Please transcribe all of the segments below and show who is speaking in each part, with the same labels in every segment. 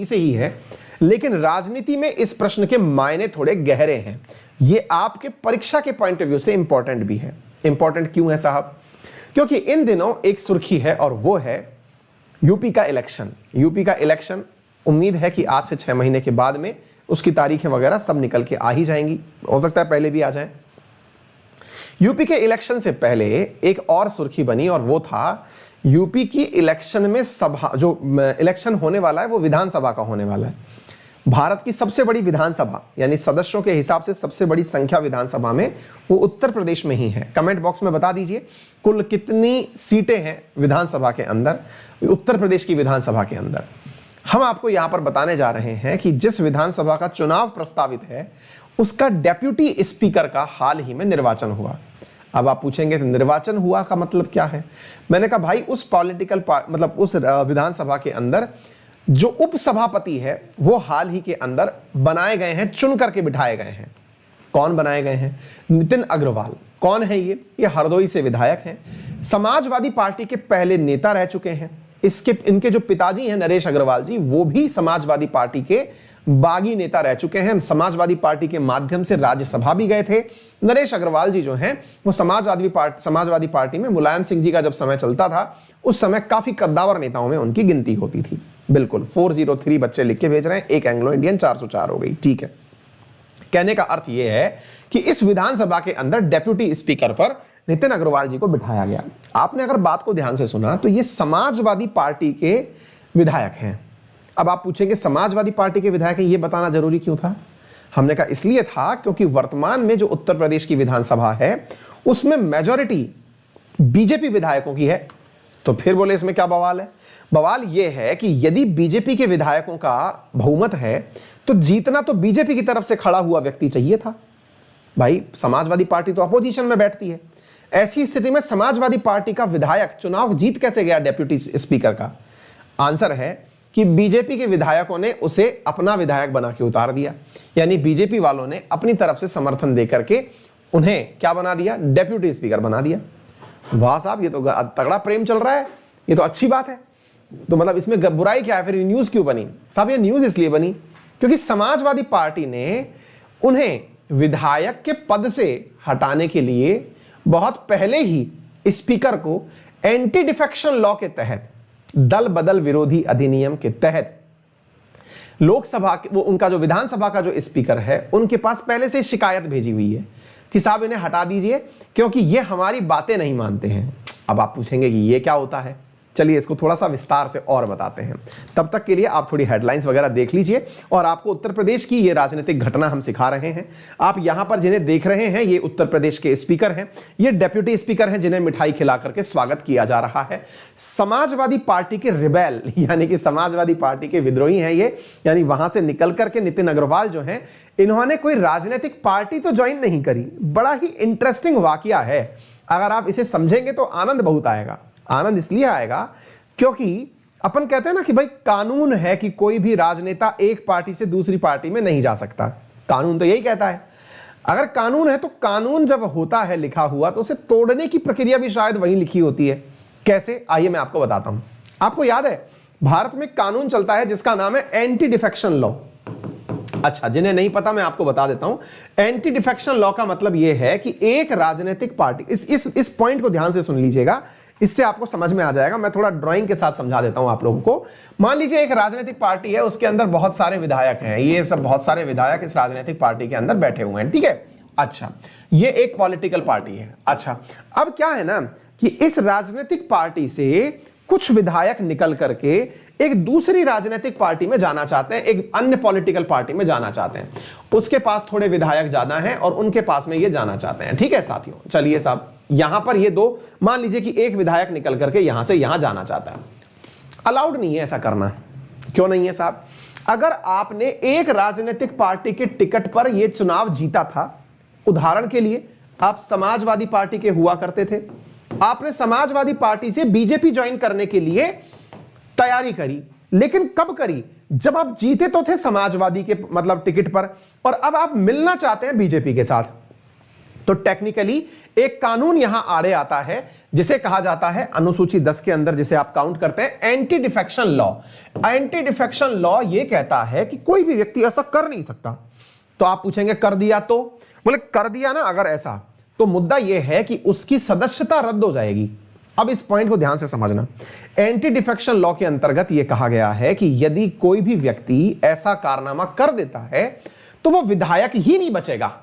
Speaker 1: से ही है, लेकिन राजनीति में इस प्रश्न के मायने थोड़े गहरे हैं। ये आपके परीक्षा के पॉइंट ऑफ व्यू से इंपॉर्टेंट भी है। इंपॉर्टेंट क्यों है साहब? क्योंकि इन दिनों एक सुर्खी है और वो है यूपी का इलेक्शन। यूपी का इलेक्शन उम्मीद है कि आज से 6 महीने के बाद में उसकी तारीखें वगैरह सब निकल के आ ही जाएंगी, हो सकता है पहले भी आ जाए। यूपी के इलेक्शन से पहले एक और सुर्खी बनी और वो था यूपी की इलेक्शन में सभा, जो इलेक्शन होने वाला है वो विधानसभा का होने वाला है। भारत की सबसे बड़ी विधानसभा यानी सदस्यों के हिसाब से सबसे बड़ी संख्या विधानसभा में वो उत्तर प्रदेश में ही है। कमेंट बॉक्स में बता दीजिए कुल कितनी सीटें हैं विधानसभा के अंदर, उत्तर प्रदेश की विधानसभा के अंदर। हम आपको यहां पर बताने जा रहे हैं कि जिस विधानसभा का चुनाव प्रस्तावित है उसका डेप्यूटी स्पीकर का हाल ही में निर्वाचन हुआ। अब आप पूछेंगे तो निर्वाचन हुआ का मतलब क्या है? मैंने कहा भाई उस पॉलिटिकल मतलब उस विधानसभा के अंदर जो उपसभापति है वो हाल ही के अंदर बनाए गए हैं, चुन करके बिठाए गए हैं। कौन बनाए गए हैं? नितिन अग्रवाल। कौन है ये हरदोई से विधायक हैं, समाजवादी पार्टी के पहले नेता रह चुके हैं। इनके जो पिताजी हैं नरेश अग्रवाल जी, वो भी समाजवादी पार्टी के बागी नेता रह चुके हैं। समाजवादी पार्टी के माध्यम से राज्यसभा भी गए थे। नरेश अग्रवाल जी जो हैं वो समाजवादी पार्टी में मुलायम सिंह जी का जब समय चलता था उस समय काफी कद्दावर नेताओं में उनकी गिनती होती थी। बिल्कुल 403 बच्चे लिख के भेज रहे हैं, एक एंग्लो इंडियन 404 हो गई। ठीक है, कहने का अर्थ यह है कि इस विधानसभा के अंदर डेप्यूटी स्पीकर पर नितिन अग्रवाल जी को बिठाया गया। आपने अगर बात को ध्यान से सुना तो ये समाजवादी पार्टी के विधायक हैं। अब आप पूछेंगे समाजवादी पार्टी के विधायक हैं, ये बताना जरूरी क्यों था? हमने कहा इसलिए था क्योंकि वर्तमान में जो उत्तर प्रदेश की विधानसभा है उसमें मेजॉरिटी बीजेपी विधायकों की है। तो फिर बोले इसमें क्या बवाल है? बवाल यह है कि यदि बीजेपी के विधायकों का बहुमत है तो जीतना तो बीजेपी की तरफ से खड़ा हुआ व्यक्ति चाहिए था। भाई समाजवादी पार्टी तो अपोजिशन में बैठती है। ऐसी स्थिति में समाजवादी पार्टी का विधायक चुनाव जीत कैसे गया डेप्यूटी स्पीकर का? आंसर है कि बीजेपी के विधायकों ने उसे अपना विधायक बना के उतार दिया, यानी बीजेपी वालों ने अपनी तरफ से समर्थन देकर के उन्हें क्या बना दिया? डेप्यूटी स्पीकर बना दिया। वाह साहब, ये तो तगड़ा प्रेम चल रहा है, ये तो अच्छी बात है। तो मतलब इसमें बुराई क्या है? फिर न्यूज क्यों बनी साहब? ये न्यूज इसलिए बनी क्योंकि समाजवादी पार्टी ने उन्हें विधायक के पद से हटाने के लिए बहुत पहले ही स्पीकर को एंटी डिफेक्शन लॉ के तहत, दल बदल विरोधी अधिनियम के तहत लोकसभा वो उनका जो विधानसभा का जो स्पीकर है उनके पास पहले से शिकायत भेजी हुई है कि साहब इन्हें हटा दीजिए क्योंकि ये हमारी बातें नहीं मानते हैं। अब आप पूछेंगे कि ये क्या होता है? चलिए इसको थोड़ा सा विस्तार से और बताते हैं। तब तक के लिए आप थोड़ी हेडलाइंस वगैरह देख लीजिए और आपको उत्तर प्रदेश की ये राजनीतिक घटना हम सिखा रहे हैं। आप यहां पर जिन्हें देख रहे हैं ये उत्तर प्रदेश के स्पीकर हैं, ये डेप्यूटी स्पीकर हैं जिन्हें मिठाई खिला करके स्वागत किया जा रहा है। समाजवादी पार्टी के रिबेल यानी कि समाजवादी पार्टी के विद्रोही हैं ये, यानी वहां से निकल करके नितिन अग्रवाल जो हैं इन्होंने कोई राजनीतिक पार्टी तो ज्वाइन नहीं करी। बड़ा ही इंटरेस्टिंग वाकया है, अगर आप इसे समझेंगे तो आनंद बहुत आएगा। आनंद इसलिए आएगा क्योंकि अपन कहते हैं ना कि भाई कानून है कि कोई भी राजनेता एक पार्टी से दूसरी पार्टी में नहीं जा सकता। कानून तो यही कहता है। अगर कानून है तो कानून जब होता है लिखा हुआ तो उसे तोड़ने की प्रक्रिया भी शायद वहीं लिखी होती है। कैसे? आइए मैं आपको बताता हूं। आपको याद है भारत में कानून चलता है जिसका नाम है एंटी डिफेक्शन लॉ। अच्छा, जिन्हें नहीं पता मैं आपको बता देता हूं। एंटी डिफेक्शन लॉ का मतलब यह है कि एक राजनीतिक पार्टी, इस पॉइंट को ध्यान से सुन लीजिएगा, इससे आपको समझ में आ जाएगा। मैं थोड़ा ड्राइंग के साथ समझा देता हूं आप लोगों को। मान लीजिए एक राजनीतिक पार्टी है, उसके अंदर बहुत सारे विधायक हैं, ये सब बहुत सारे विधायक इस राजनीतिक पार्टी के अंदर बैठे हुए हैं। ठीक है, अच्छा ये एक पॉलिटिकल पार्टी है। अच्छा, अब क्या है ना कि इस राजनीतिक पार्टी से कुछ विधायक निकल करके एक दूसरी राजनीतिक पार्टी में जाना चाहते हैं, एक अन्य पॉलिटिकल पार्टी में जाना चाहते हैं। उसके पास थोड़े विधायक ज्यादा हैं और उनके पास में ये जाना चाहते हैं। ठीक है साथियों, चलिए साहब यहां पर ये दो, मान लीजिए कि एक विधायक निकल करके यहां से यहां जाना चाहता है। अलाउड नहीं है ऐसा करना। क्यों नहीं है साहब? अगर आपने एक राजनीतिक पार्टी के टिकट पर यह चुनाव जीता था, उदाहरण के लिए आप समाजवादी पार्टी के हुआ करते थे, आपने समाजवादी पार्टी से बीजेपी ज्वाइन करने के लिए तैयारी करी, लेकिन कब करी? जब आप जीते तो थे समाजवादी के मतलब टिकट पर, और अब आप मिलना चाहते हैं बीजेपी के साथ। तो टेक्निकली एक कानून यहां आड़े आता है जिसे कहा जाता है अनुसूची 10 के अंदर, जिसे आप काउंट करते हैं anti defection law. Anti defection law यह कहता है कि कोई भी व्यक्ति ऐसा कर नहीं सकता। तो आप पूछेंगे कर दिया तो, बोले कर दिया ना अगर ऐसा, तो मुद्दा यह है कि उसकी सदस्यता रद्द हो जाएगी। अब इस पॉइंट को ध्यान से समझना। एंटी डिफेक्शन लॉ के अंतर्गत यह कहा गया है कि यदि कोई भी व्यक्ति ऐसा कारनामा कर देता है तो वो विधायक ही नहीं बचेगा।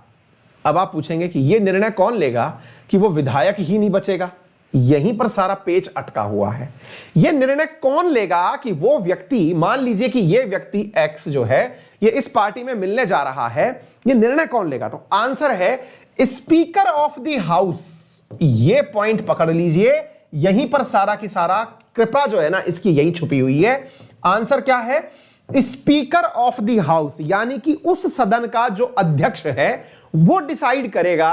Speaker 1: अब आप पूछेंगे कि यह निर्णय कौन लेगा कि वो विधायक ही नहीं बचेगा? यहीं पर सारा पेच अटका हुआ है। यह निर्णय कौन लेगा कि वो व्यक्ति, मान लीजिए कि यह व्यक्ति एक्स जो है ये इस पार्टी में मिलने जा रहा है, यह निर्णय कौन लेगा? तो आंसर है स्पीकर ऑफ द हाउस। यह पॉइंट पकड़ लीजिए, यहीं पर सारा की सारा कृपा जो है ना इसकी यही छुपी हुई है। आंसर क्या है? स्पीकर ऑफ द हाउस, यानी कि उस सदन का जो अध्यक्ष है वो डिसाइड करेगा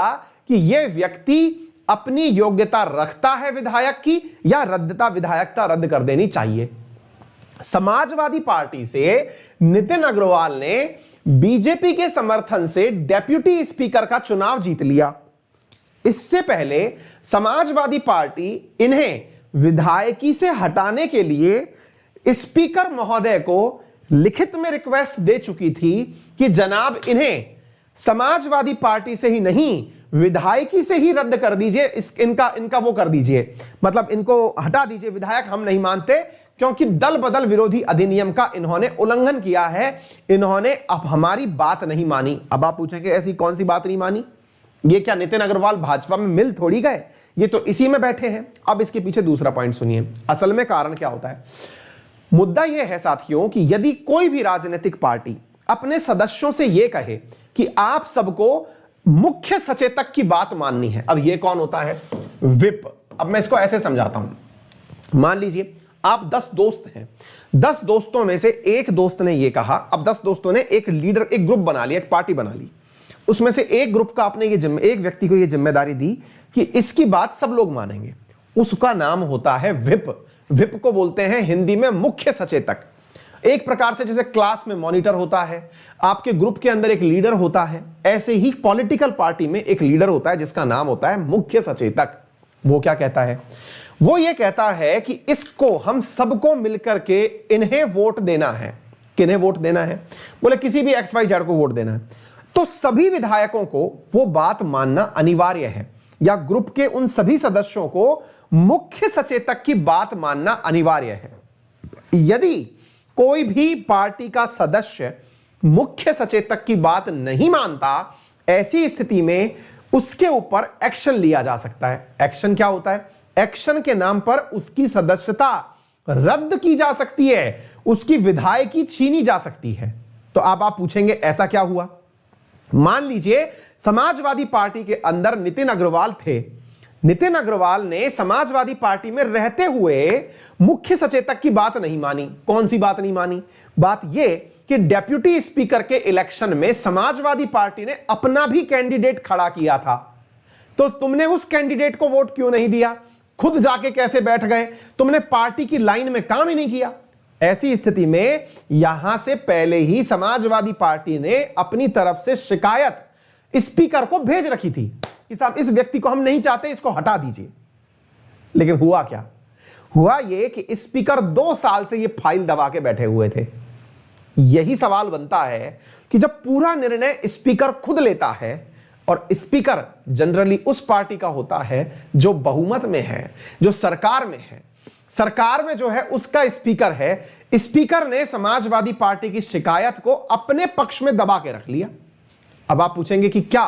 Speaker 1: कि यह व्यक्ति अपनी योग्यता रखता है विधायक की या विधायकता रद्द कर देनी चाहिए। समाजवादी पार्टी से नितिन अग्रवाल ने बीजेपी के समर्थन से डेप्यूटी स्पीकर का चुनाव जीत लिया। इससे पहले समाजवादी पार्टी इन्हें विधायकी से हटाने के लिए स्पीकर महोदय को लिखित में रिक्वेस्ट दे चुकी थी कि जनाब इन्हें समाजवादी पार्टी से ही नहीं विधायकी से ही रद्द कर दीजिए, इनका वो कर दीजिए, मतलब इनको हटा दीजिए, विधायक हम नहीं मानते क्योंकि दल बदल विरोधी अधिनियम का इन्होंने उल्लंघन किया है, इन्होंने अब हमारी बात नहीं मानी। अब आप पूछेंगे ऐसी कौन सी बात नहीं मानी? ये क्या नितिन अग्रवाल भाजपा में मिल थोड़ी गए, ये तो इसी में बैठे हैं। अब इसके पीछे दूसरा पॉइंट सुनिए, असल में कारण क्या होता है। मुद्दा यह है साथियों कि यदि कोई भी राजनीतिक पार्टी अपने सदस्यों से यह कहे कि आप सबको मुख्य सचेतक की बात माननी है, अब यह कौन होता है? विप। अब मैं इसको ऐसे समझाता हूं। मान लीजिए आप 10 दोस्त हैं, 10 दोस्तों में से एक दोस्त ने यह कहा, अब 10 दोस्तों ने एक लीडर, एक ग्रुप बना लिया, एक पार्टी बना ली, उसमें से एक ग्रुप का आपने एक व्यक्ति को यह जिम्मेदारी दी कि इसकी बात सब लोग मानेंगे, उसका नाम होता है विप। विप को बोलते हैं हिंदी में मुख्य सचेतक। एक प्रकार से जैसे क्लास में मॉनिटर होता है, आपके ग्रुप के अंदर एक लीडर होता है, ऐसे ही पॉलिटिकल पार्टी में एक लीडर होता है जिसका नाम होता है मुख्य सचेतक। वो क्या कहता है? वो ये कहता है कि इसको हम सबको मिलकर के इन्हें वोट देना है। किन्हें वोट देना है? बोले किसी भी XYZ को वोट देना है। तो सभी विधायकों को वो बात मानना अनिवार्य है, या ग्रुप के उन सभी सदस्यों को मुख्य सचेतक की बात मानना अनिवार्य है। यदि कोई भी पार्टी का सदस्य मुख्य सचेतक की बात नहीं मानता, ऐसी स्थिति में उसके ऊपर एक्शन लिया जा सकता है। एक्शन क्या होता है? एक्शन के नाम पर उसकी सदस्यता रद्द की जा सकती है, उसकी विधायकी छीनी जा सकती है। तो अब आप पूछेंगे ऐसा क्या हुआ? मान लीजिए समाजवादी पार्टी के अंदर नितिन अग्रवाल थे, नितिन अग्रवाल ने समाजवादी पार्टी में रहते हुए मुख्य सचेतक की बात नहीं मानी। कौन सी बात नहीं मानी? बात यह कि डेप्यूटी स्पीकर के इलेक्शन में समाजवादी पार्टी ने अपना भी कैंडिडेट खड़ा किया था, तो तुमने उस कैंडिडेट को वोट क्यों नहीं दिया? खुद जाके कैसे बैठ गए? तुमने पार्टी की लाइन में काम ही नहीं किया। ऐसी स्थिति में यहां से पहले ही समाजवादी पार्टी ने अपनी तरफ से शिकायत स्पीकर को भेज रखी थी कि साहब इस व्यक्ति को हम नहीं चाहते, इसको हटा दीजिए। लेकिन हुआ क्या? हुआ यह कि स्पीकर 2 साल से यह फाइल दबा के बैठे हुए थे। यही सवाल बनता है कि जब पूरा निर्णय स्पीकर खुद लेता है, और स्पीकर जनरली उस पार्टी का होता है जो बहुमत में है, जो सरकार में है, सरकार में जो है उसका स्पीकर है, स्पीकर ने समाजवादी पार्टी की शिकायत को अपने पक्ष में दबा के रख लिया। अब आप पूछेंगे कि क्या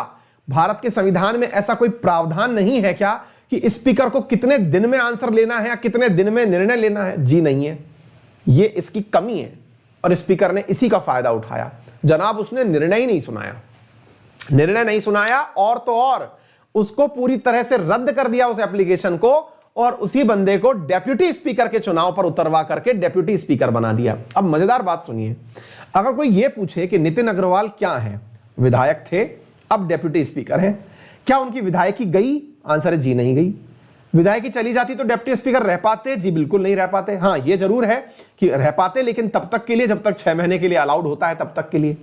Speaker 1: भारत के संविधान में ऐसा कोई प्रावधान नहीं है क्या कि स्पीकर को कितने दिन में आंसर लेना है या कितने दिन में निर्णय लेना है? जी नहीं है, ये इसकी कमी है और स्पीकर ने इसी का फायदा उठाया। जनाब उसने निर्णय ही नहीं सुनाया, निर्णय नहीं सुनाया, और तो और उसको पूरी तरह से रद्द कर दिया उस एप्लीकेशन को, और उसी बंदे को डेप्यूटी स्पीकर के चुनाव पर उतरवा करके डेप्यूटी स्पीकर बना दिया। अब मजेदार बात सुनिए, अगर कोई यह पूछे कि नितिन अग्रवाल क्या है, विधायक थे अब डेप्यूटी स्पीकर हैं, क्या उनकी विधायकी गई? आंसर है जी नहीं गई। विधायकी चली जाती तो डेप्यूटी स्पीकर रह पाते? जी बिल्कुल नहीं रह पाते। हां यह जरूर है कि रह पाते, लेकिन तब तक के लिए जब तक 6 महीने के लिए अलाउड होता है तब तक के लिए।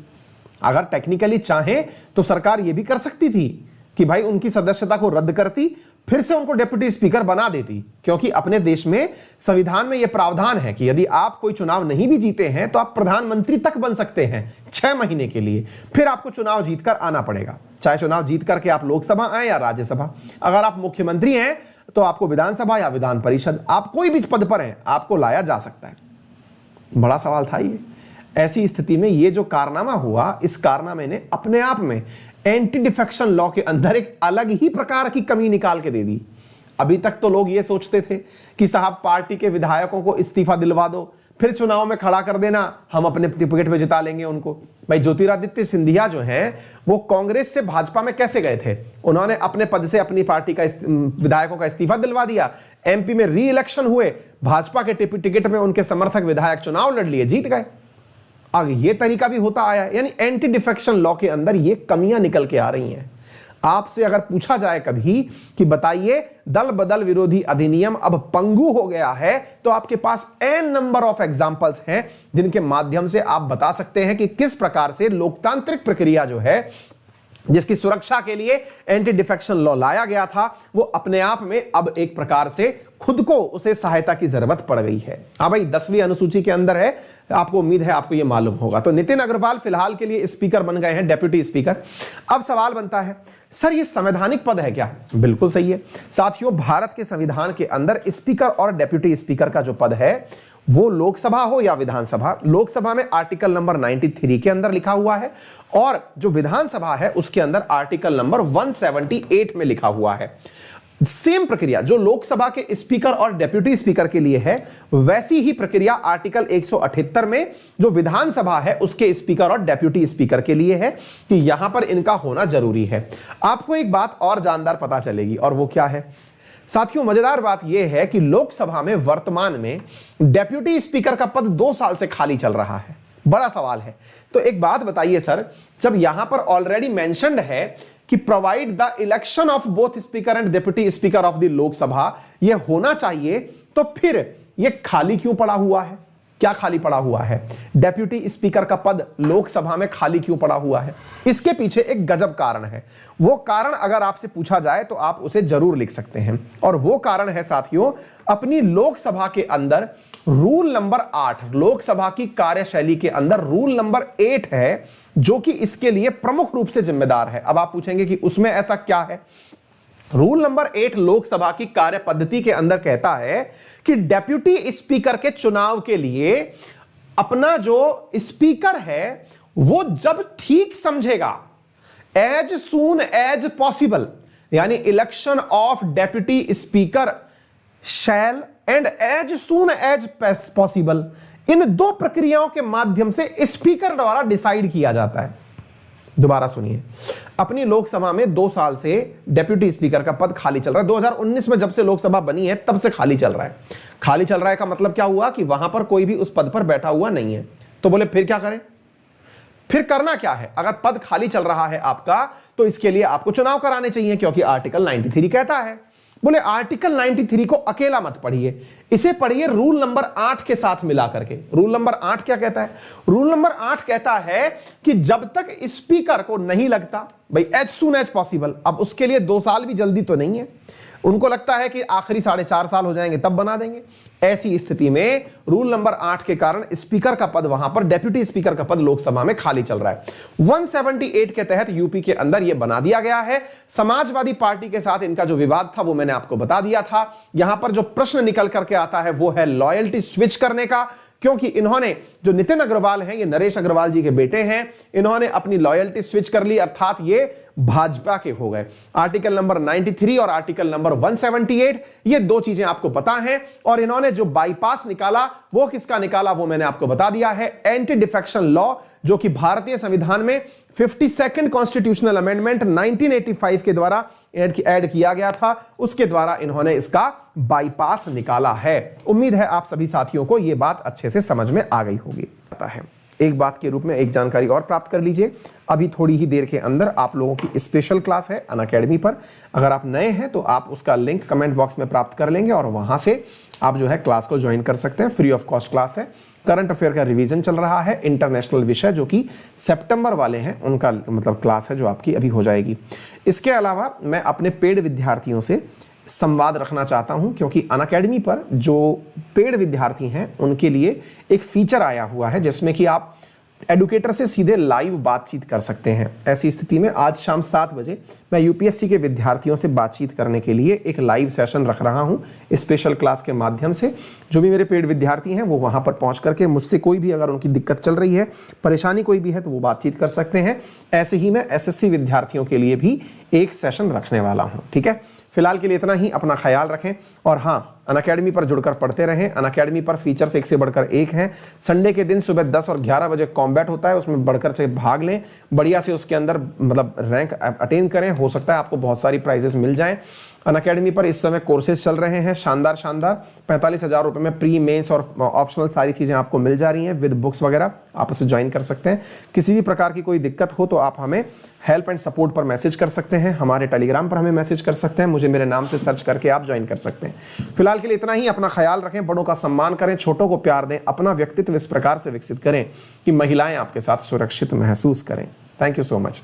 Speaker 1: अगर टेक्निकली चाहे तो सरकार यह भी कर सकती थी कि भाई उनकी सदस्यता को रद्द करती, फिर से उनको डिप्टी स्पीकर बना देती, क्योंकि अपने देश में संविधान में यह प्रावधान है कि यदि आप कोई चुनाव नहीं भी जीते हैं तो आप प्रधानमंत्री तक बन सकते हैं 6 महीने के लिए, फिर आपको चुनाव जीतकर आना पड़ेगा, चाहे चुनाव जीत करके आप लोकसभा आए या राज्यसभा। अगर आप मुख्यमंत्री हैं तो आपको विधानसभा या विधान परिषद, आप कोई भी पद पर हैं, आपको लाया जा सकता है। बड़ा सवाल था ये। ऐसी स्थिति में ये जो कारनामा हुआ, इस कारनामे ने अपने आप में एंटी डिफेक्शन लॉ के अंदर एक अलग ही प्रकार की कमी निकाल के दे दी। अभी तक तो लोग ये सोचते थे कि साहब पार्टी के विधायकों को इस्तीफा दिलवा दो, फिर चुनाव में खड़ा कर देना, हम अपने टिकट पे जिता लेंगे उनको। भाई ज्योतिरादित्य सिंधिया जो हैं वो कांग्रेस से भाजपा में कैसे गए थे? उन्होंने अपने पद से अपनी पार्टी का विधायकों का इस्तीफा दिलवा दिया, एमपी में री इलेक्शन हुए, भाजपा के टिकट में उनके समर्थक विधायक चुनाव लड़ लिए, जीत गए। अब ये तरीका भी होता आया, यानी एंटी डिफेक्शन लॉ के अंदर ये कमियां निकल के आ रही हैं। आपसे अगर पूछा जाए कभी कि बताइए दल बदल विरोधी अधिनियम अब पंगु हो गया है, तो आपके पास एन नंबर ऑफ एग्जांपल्स हैं जिनके माध्यम से आप बता सकते हैं कि किस प्रकार से लोकतांत्रिक प्रक्रिया जो है, जिसकी सुरक्षा के लिए एंटी डिफेक्शन लॉ लाया गया था, वो अपने आप में अब एक प्रकार से खुद को उसे सहायता की जरूरत पड़ गई है। हाँ भाई, 10वीं अनुसूची के अंदर है, आपको उम्मीद है आपको ये मालूम होगा। तो नितिन अग्रवाल फिलहाल के लिए स्पीकर बन गए हैं, डेप्यूटी स्पीकर। अब सवाल बनता है, सर ये संवैधानिक पद है क्या? बिल्कुल सही है साथियों। भारत के संविधान के अंदर स्पीकर और डेप्यूटी स्पीकर का जो पद है वो लोकसभा हो या विधानसभा, लोकसभा में आर्टिकल नंबर 93 के अंदर लिखा हुआ है, और जो विधानसभा है उसके अंदर आर्टिकल नंबर 178 में लिखा हुआ है। सेम प्रक्रिया जो लोकसभा के स्पीकर और डेप्यूटी स्पीकर के लिए है, वैसी ही प्रक्रिया आर्टिकल 178 में जो विधानसभा है उसके स्पीकर और डेप्यूटी स्पीकर के लिए है कि यहां पर इनका होना जरूरी है। आपको एक बात और जानदार पता चलेगी, और वो क्या है साथियों? मजेदार बात यह है कि लोकसभा में वर्तमान में डेप्यूटी स्पीकर का पद 2 साल से खाली चल रहा है। बड़ा सवाल है। तो एक बात बताइए सर, जब यहां पर ऑलरेडी मेंशन्ड है कि provide the election of both speaker and deputy speaker of the Lok Sabha, यह होना चाहिए, तो फिर यह खाली क्यों पड़ा हुआ है? क्या खाली पड़ा हुआ है? डेप्यूटी स्पीकर का पद लोकसभा में खाली क्यों पड़ा हुआ है? इसके पीछे एक गजब कारण है। वो कारण अगर आपसे पूछा जाए तो आप उसे जरूर लिख सकते हैं, और वो कारण है साथियों, अपनी लोकसभा के अंदर रूल नंबर 8, लोकसभा की कार्यशैली के अंदर रूल नंबर 8 है जो कि इसके लिए प्रमुख रूप से जिम्मेदार है। अब आप पूछेंगे कि उसमें ऐसा क्या है? रूल नंबर 8 लोकसभा की कार्य पद्धति के अंदर कहता है कि डेप्यूटी स्पीकर के चुनाव के लिए अपना जो स्पीकर है वो जब ठीक समझेगा, एज सून एज पॉसिबल, यानी election of deputy speaker shall and as soon as possible, इन 2 प्रक्रियाओं के माध्यम से स्पीकर द्वारा डिसाइड किया जाता है। दोबारा सुनिए, अपनी लोकसभा में 2 साल से डेप्यूटी स्पीकर का पद खाली चल रहा है। 2019 में जब से लोकसभा बनी है तब से खाली चल रहा है। खाली चल रहा है का मतलब क्या हुआ कि वहां पर कोई भी उस पद पर बैठा हुआ नहीं है। तो बोले फिर क्या करें? फिर करना क्या है? अगर पद खाली चल रहा है आपका, तो इसके लिए आपको चुनाव कराने चाहिए, क्योंकि आर्टिकल 93 कहता है। बोले आर्टिकल 93 को अकेला मत पढ़िए, इसे पढ़िए रूल नंबर 8 के साथ मिला करके। रूल नंबर 8 क्या कहता है? रूल नंबर 8 कहता है कि जब तक स्पीकर को नहीं लगता, भाई एज सून एज पॉसिबल, अब उसके लिए 2 साल भी जल्दी तो नहीं है, उनको लगता है कि आखिरी 4.5 साल हो जाएंगे तब बना देंगे। ऐसी स्थिति में रूल नंबर 8 के कारण स्पीकर का पद, वहां पर डेप्यूटी स्पीकर का पद लोकसभा में खाली चल रहा है। 178 के तहत यूपी के अंदर यह बना दिया गया है। समाजवादी पार्टी के साथ इनका जो विवाद था वो मैंने आपको बता दिया था। यहां पर जो प्रश्न निकल करके आता है वो है लॉयल्टी स्विच करने का, क्योंकि इन्होंने, जो नितिन अग्रवाल हैं, ये नरेश अग्रवाल जी के बेटे हैं, इन्होंने अपनी लॉयल्टी स्विच कर ली, अर्थात ये भाजपा के हो गए। आर्टिकल नंबर 93 और आर्टिकल नंबर 178, ये 2 चीजें आपको पता हैं। और इन्होंने जो बाईपास निकाला वो किसका निकाला वो मैंने आपको बता दिया है, एंटी डिफेक्शन लॉ, जो कि भारतीय संविधान में 52nd कॉन्स्टिट्यूशनल अमेंडमेंट 1985 के द्वारा ऐड किया गया था, उसके द्वारा इन्होंने इसका बाईपास निकाला है। उम्मीद है आप सभी साथियों को यह बात अच्छे से समझ में आ गई होगी। एक बात के रूप में एक जानकारी और प्राप्त कर लीजिए, अभी थोड़ी ही देर के अंदर आप लोगों की स्पेशल क्लास है अनअकैडमी पर। अगर आप नए हैं तो आप उसका लिंक कमेंट बॉक्स में प्राप्त कर लेंगे और वहां से आप जो है क्लास को ज्वाइन कर सकते हैं। फ्री ऑफ कॉस्ट क्लास है। करंट अफेयर का रिवीजन चल रहा है, इंटरनेशनल विषय जो कि सितंबर वाले हैं उनका मतलब क्लास है जो आपकी अभी हो जाएगी। इसके अलावा मैं अपने पेड विद्यार्थियों से संवाद रखना चाहता हूं, क्योंकि अनअकैडमी पर जो पेड विद्यार्थी हैं उनके लिए एक फीचर आया हुआ है जिसमें कि आप एडुकेटर से सीधे लाइव बातचीत कर सकते हैं। ऐसी स्थिति में आज शाम 7 बजे मैं यूपीएससी के विद्यार्थियों से बातचीत करने के लिए एक लाइव सेशन रख रहा हूं स्पेशल क्लास के माध्यम से। जो भी मेरे पेड विद्यार्थी हैं वो वहां पर पहुंच करके मुझसे कोई भी अगर उनकी दिक्कत चल रही है, परेशानी कोई भी है, तो वो बातचीत कर सकते हैं। ऐसे ही मैं एसएससी विद्यार्थियों के लिए भी एक सेशन रखने वाला हूं। ठीक है, फिलहाल के लिए इतना ही। अपना ख्याल रखें और हाँ, अनअकैडमी पर जुड़कर पढ़ते रहें। अनअकैडमी पर फीचर्स एक से बढ़कर एक हैं। संडे के दिन सुबह 10 और 11 बजे कॉम्बैट होता है, उसमें बढ़कर से भाग लें, बढ़िया से उसके अंदर मतलब रैंक अटेन करें। हो सकता है आपको बहुत सारी प्राइजेस मिल जाएं। अनअकैडमी पर इस समय कोर्सेज चल रहे हैं शानदार 45,000 रुपए में प्री मेंस और ऑप्शनल सारी चीज़ें आपको मिल जा रही हैं विद बुक्स वगैरह। आप उसे ज्वाइन कर सकते हैं। किसी भी प्रकार की कोई दिक्कत हो तो आप हमें हेल्प एंड सपोर्ट पर मैसेज कर सकते हैं, हमारे टेलीग्राम पर हमें मैसेज कर सकते हैं, मुझे मेरे नाम से सर्च करके आप ज्वाइन कर सकते हैं। फिलहाल के लिए इतना ही। अपना ख्याल रखें, बड़ों का सम्मान करें, छोटों को प्यार दें, अपना व्यक्तित्व इस प्रकार से विकसित करें कि महिलाएं आपके साथ सुरक्षित महसूस करें। Thank you so much.